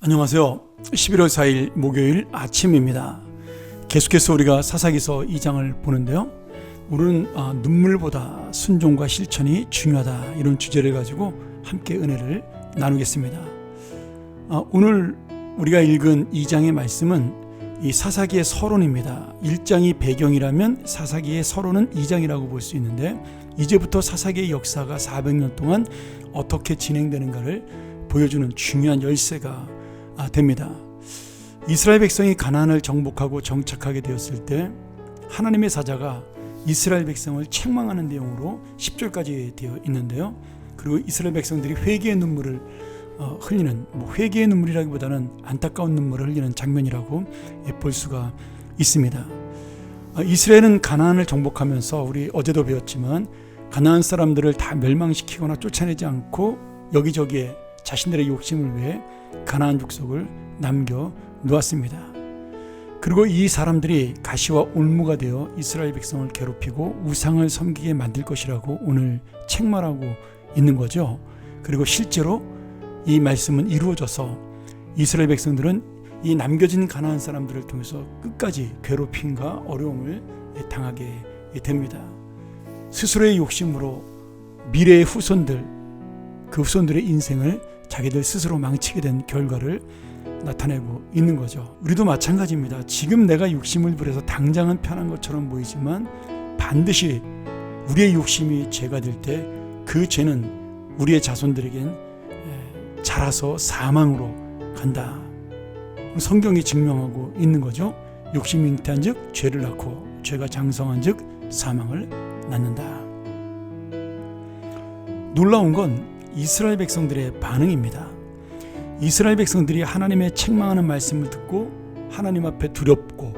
안녕하세요. 11월 4일 목요일 아침입니다. 계속해서 우리가 사사기서 2장을 보는데요. 오늘은 눈물보다 순종과 실천이 중요하다, 이런 주제를 가지고 함께 은혜를 나누겠습니다. 오늘 우리가 읽은 2장의 말씀은 이 사사기의 서론입니다. 1장이 배경이라면 사사기의 서론은 2장이라고 볼 수 있는데, 이제부터 사사기의 역사가 400년 동안 어떻게 진행되는가를 보여주는 중요한 열쇠가 됩니다. 이스라엘 백성이 가나안을 정복하고 정착하게 되었을 때 하나님의 사자가 이스라엘 백성을 책망하는 내용으로 10절까지 되어 있는데요. 그리고 이스라엘 백성들이 회개의 눈물을 흘리는, 회개의 눈물이라기보다는 안타까운 눈물을 흘리는 장면이라고 볼 수가 있습니다. 이스라엘은 가나안을 정복하면서 우리 어제도 배웠지만 가나안 사람들을 다 멸망시키거나 쫓아내지 않고 여기저기에 자신들의 욕심을 위해 가나안 족속을 남겨 놓았습니다. 그리고 이 사람들이 가시와 올무가 되어 이스라엘 백성을 괴롭히고 우상을 섬기게 만들 것이라고 오늘 책망하고 있는 거죠. 그리고 실제로 이 말씀은 이루어져서 이스라엘 백성들은 이 남겨진 가나안 사람들을 통해서 끝까지 괴롭힘과 어려움을 당하게 됩니다. 스스로의 욕심으로 미래의 후손들, 그 후손들의 인생을 자기들 스스로 망치게 된 결과를 나타내고 있는 거죠. 우리도 마찬가지입니다. 지금 내가 욕심을 부려서 당장은 편한 것처럼 보이지만 반드시 우리의 욕심이 죄가 될 때 그 죄는 우리의 자손들에겐 자라서 사망으로 간다. 성경이 증명하고 있는 거죠. 욕심이 잉태한 즉 죄를 낳고 죄가 장성한 즉 사망을 낳는다. 놀라운 건 이스라엘 백성들의 반응입니다. 이스라엘 백성들이 하나님의 책망하는 말씀을 듣고 하나님 앞에 두렵고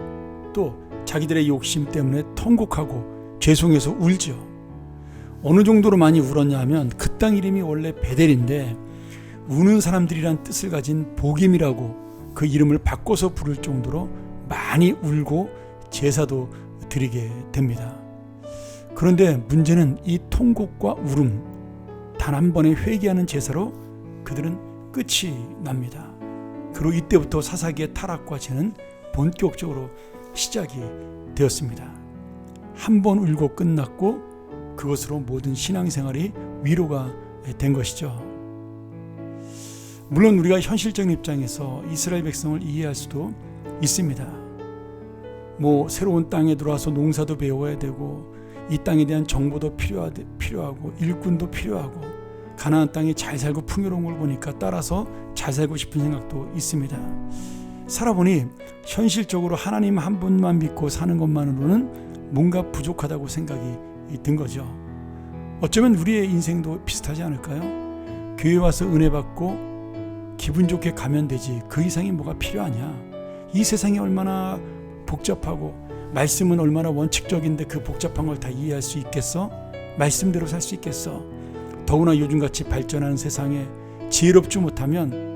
또 자기들의 욕심 때문에 통곡하고 죄송해서 울죠. 어느 정도로 많이 울었냐 하면 그 땅 이름이 원래 베델인데 우는 사람들이란 뜻을 가진 보김이라고 그 이름을 바꿔서 부를 정도로 많이 울고 제사도 드리게 됩니다. 그런데 문제는 이 통곡과 울음, 단 한 번의 회개하는 제사로 그들은 끝이 납니다. 그리고 이때부터 사사기의 타락과 죄는 본격적으로 시작이 되었습니다. 한 번 울고 끝났고 그것으로 모든 신앙생활이 위로가 된 것이죠. 물론 우리가 현실적인 입장에서 이스라엘 백성을 이해할 수도 있습니다. 새로운 땅에 들어와서 농사도 배워야 되고 이 땅에 대한 정보도 필요하고 일꾼도 필요하고 가나안 땅이 잘 살고 풍요로운 걸 보니까 따라서 잘 살고 싶은 생각도 있습니다. 살아보니 현실적으로 하나님 한 분만 믿고 사는 것만으로는 뭔가 부족하다고 생각이 든 거죠. 어쩌면 우리의 인생도 비슷하지 않을까요? 교회 와서 은혜 받고 기분 좋게 가면 되지 그 이상이 뭐가 필요하냐? 이 세상이 얼마나 복잡하고 말씀은 얼마나 원칙적인데 그 복잡한 걸 다 이해할 수 있겠어? 말씀대로 살 수 있겠어? 더구나 요즘같이 발전하는 세상에 지혜롭지 못하면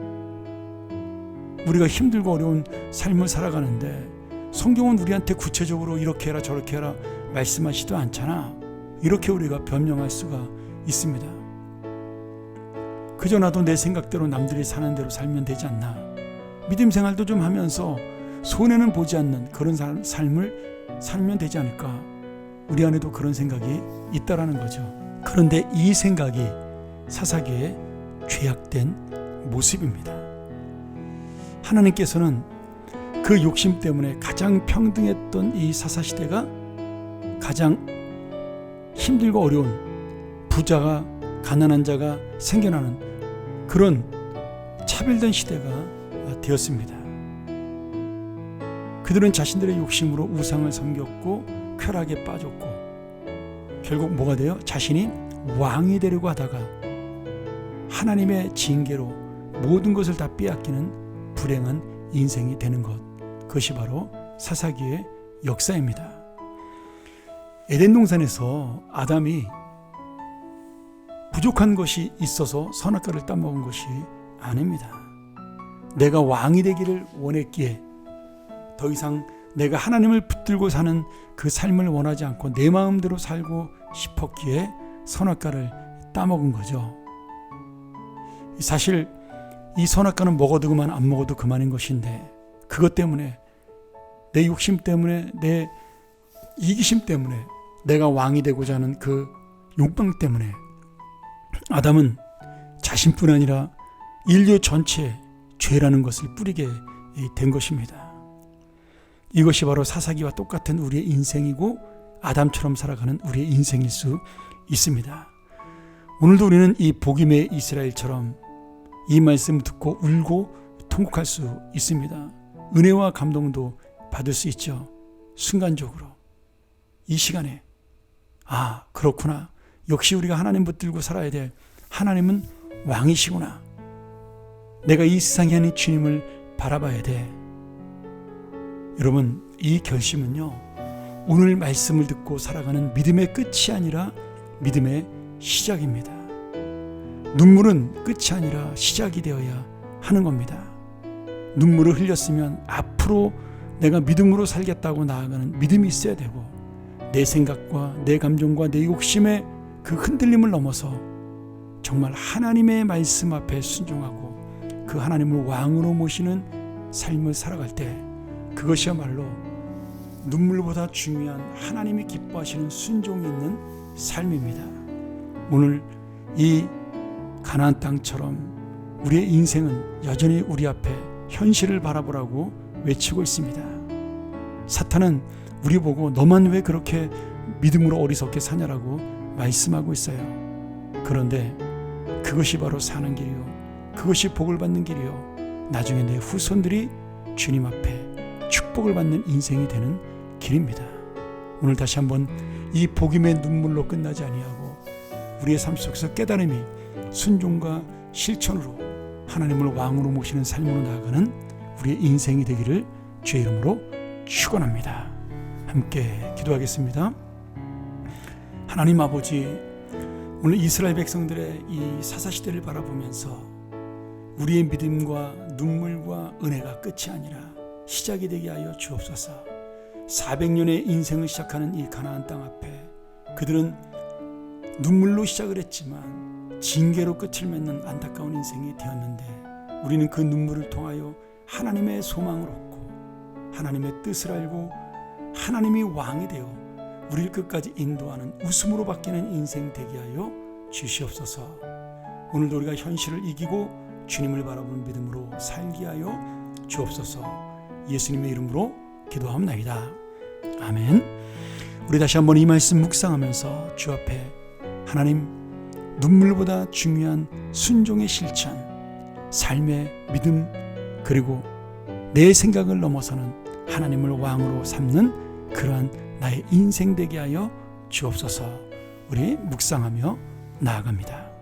우리가 힘들고 어려운 삶을 살아가는데 성경은 우리한테 구체적으로 이렇게 해라 저렇게 해라 말씀하지도 않잖아. 이렇게 우리가 변명할 수가 있습니다. 그저 나도 내 생각대로 남들이 사는 대로 살면 되지 않나. 믿음 생활도 좀 하면서 손해는 보지 않는 그런 삶을 살면 되지 않을까. 우리 안에도 그런 생각이 있다라는 거죠. 그런데 이 생각이 사사기의 죄악된 모습입니다. 하나님께서는 그 욕심 때문에 가장 평등했던 이 사사시대가 가장 힘들고 어려운 부자가 가난한 자가 생겨나는 그런 차별된 시대가 되었습니다. 그들은 자신들의 욕심으로 우상을 섬겼고 쾌락에 빠졌고 결국 뭐가 돼요? 자신이 왕이 되려고 하다가 하나님의 징계로 모든 것을 다 빼앗기는 불행한 인생이 되는 것, 그것이 바로 사사기의 역사입니다. 에덴 동산에서 아담이 부족한 것이 있어서 선악과를 따먹은 것이 아닙니다. 내가 왕이 되기를 원했기에 더 이상 내가 하나님을 붙들고 사는 그 삶을 원하지 않고 내 마음대로 살고 싶었기에 선악과를 따먹은 거죠. 사실 이 선악과는 먹어도 그만 안 먹어도 그만인 것인데 그것 때문에 내 욕심 때문에 내 이기심 때문에 내가 왕이 되고자 하는 그 욕망 때문에 아담은 자신뿐 아니라 인류 전체에 죄라는 것을 뿌리게 된 것입니다. 이것이 바로 사사기와 똑같은 우리의 인생이고 아담처럼 살아가는 우리의 인생일 수 있습니다. 오늘도 우리는 이 복임의 이스라엘처럼 이 말씀을 듣고 울고 통곡할 수 있습니다. 은혜와 감동도 받을 수 있죠. 순간적으로 이 시간에 그렇구나. 역시 우리가 하나님 붙들고 살아야 돼. 하나님은 왕이시구나. 내가 이 세상에 있는 주님을 바라봐야 돼. 여러분, 이 결심은요, 오늘 말씀을 듣고 살아가는 믿음의 끝이 아니라 믿음의 시작입니다. 눈물은 끝이 아니라 시작이 되어야 하는 겁니다. 눈물을 흘렸으면 앞으로 내가 믿음으로 살겠다고 나아가는 믿음이 있어야 되고, 내 생각과 내 감정과 내 욕심의 그 흔들림을 넘어서 정말 하나님의 말씀 앞에 순종하고 그 하나님을 왕으로 모시는 삶을 살아갈 때 그것이야말로 눈물보다 중요한 하나님이 기뻐하시는 순종이 있는 삶입니다. 오늘 이 가나안 땅처럼 우리의 인생은 여전히 우리 앞에 현실을 바라보라고 외치고 있습니다. 사탄은 우리 보고 너만 왜 그렇게 믿음으로 어리석게 사냐라고 말씀하고 있어요. 그런데 그것이 바로 사는 길이요, 그것이 복을 받는 길이요, 나중에 내 후손들이 주님 앞에 축복을 받는 인생이 되는 길입니다. 오늘 다시 한번 이 복임의 눈물로 끝나지 아니하고 우리의 삶 속에서 깨달음이 순종과 실천으로 하나님을 왕으로 모시는 삶으로 나아가는 우리의 인생이 되기를 주의 이름으로 축원합니다. 함께 기도하겠습니다. 하나님 아버지, 오늘 이스라엘 백성들의 이 사사시대를 바라보면서 우리의 믿음과 눈물과 은혜가 끝이 아니라 시작이 되게 하여 주옵소서. 400년의 인생을 시작하는 이 가나안 땅 앞에 그들은 눈물로 시작을 했지만 징계로 끝을 맺는 안타까운 인생이 되었는데, 우리는 그 눈물을 통하여 하나님의 소망을 얻고 하나님의 뜻을 알고 하나님이 왕이 되어 우리를 끝까지 인도하는 웃음으로 바뀌는 인생 되게 하여 주시옵소서. 오늘도 우리가 현실을 이기고 주님을 바라보는 믿음으로 살게 하여 주옵소서. 예수님의 이름으로 기도합나이다. 아멘. 우리 다시 한번 이 말씀 묵상하면서 주 앞에 하나님, 눈물보다 중요한 순종의 실천, 삶의 믿음, 그리고 내 생각을 넘어서는 하나님을 왕으로 삼는 그러한 나의 인생 되게 하여 주옵소서. 우리 묵상하며 나아갑니다.